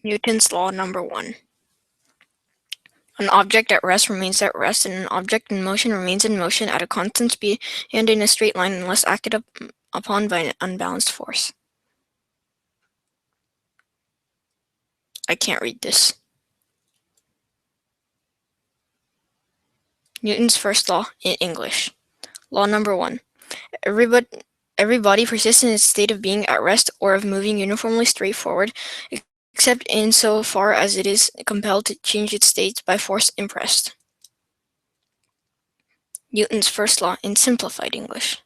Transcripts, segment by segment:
Newton's law number 1. An object at rest remains at rest, and an object in motion remains in motion at a constant speed and in a straight line unless acted upon by an unbalanced force. I can't read this. Newton's first law in English. Law number 1. Every body persists in its state of being at rest or of moving uniformly straight forward, except in so far as it is compelled to change its state by force impressed. Newton's first law in simplified English.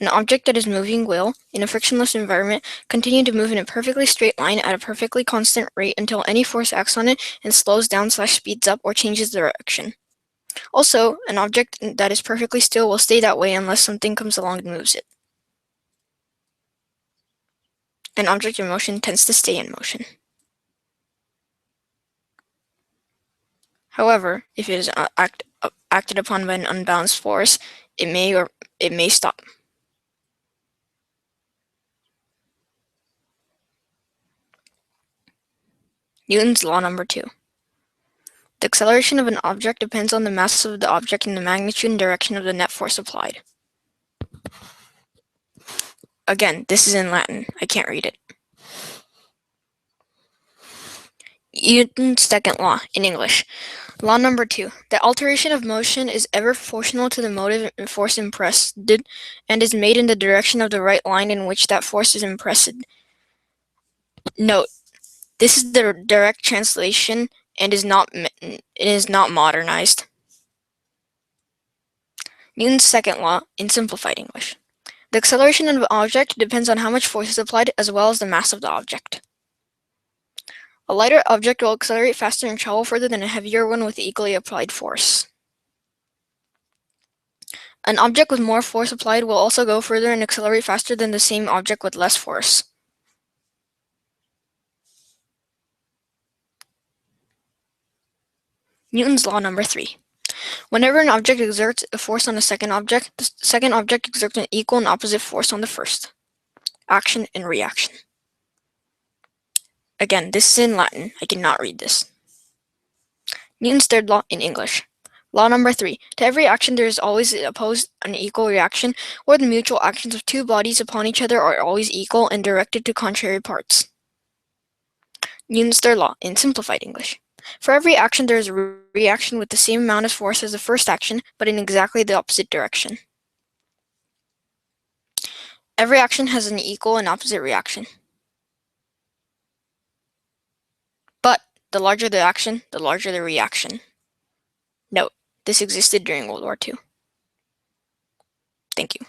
An object that is moving will, in a frictionless environment, continue to move in a perfectly straight line at a perfectly constant rate until any force acts on it and slows down / speeds up or changes direction. Also, an object that is perfectly still will stay that way unless something comes along and moves it. An object in motion tends to stay in motion. However, if it is acted upon by an unbalanced force, it may stop. Newton's law number 2. The acceleration of an object depends on the mass of the object and the magnitude and direction of the net force applied. Again, this is in Latin. I can't read it. Newton's second law in English. Law number 2. The alteration of motion is ever proportional to the motive force impressed and is made in the direction of the right line in which that force is impressed. Note, this is the direct translation and is not modernized. Newton's second law in simplified English. The acceleration of an object depends on how much force is applied as well as the mass of the object. A lighter object will accelerate faster and travel further than a heavier one with equally applied force. An object with more force applied will also go further and accelerate faster than the same object with less force. Newton's law number 3. Whenever an object exerts a force on a second object, the second object exerts an equal and opposite force on the first. Action and reaction. Again, this is in Latin. I cannot read this. Newton's third law in English. Law number 3. To every action there is always opposed an equal reaction, or the mutual actions of two bodies upon each other are always equal and directed to contrary parts. Newton's third law in simplified English. For every action there is a reaction with the same amount of force as the first action, but in exactly the opposite direction. Every action has an equal and opposite reaction. But the larger the action, the larger the reaction. Note, this existed during World War II. Thank you.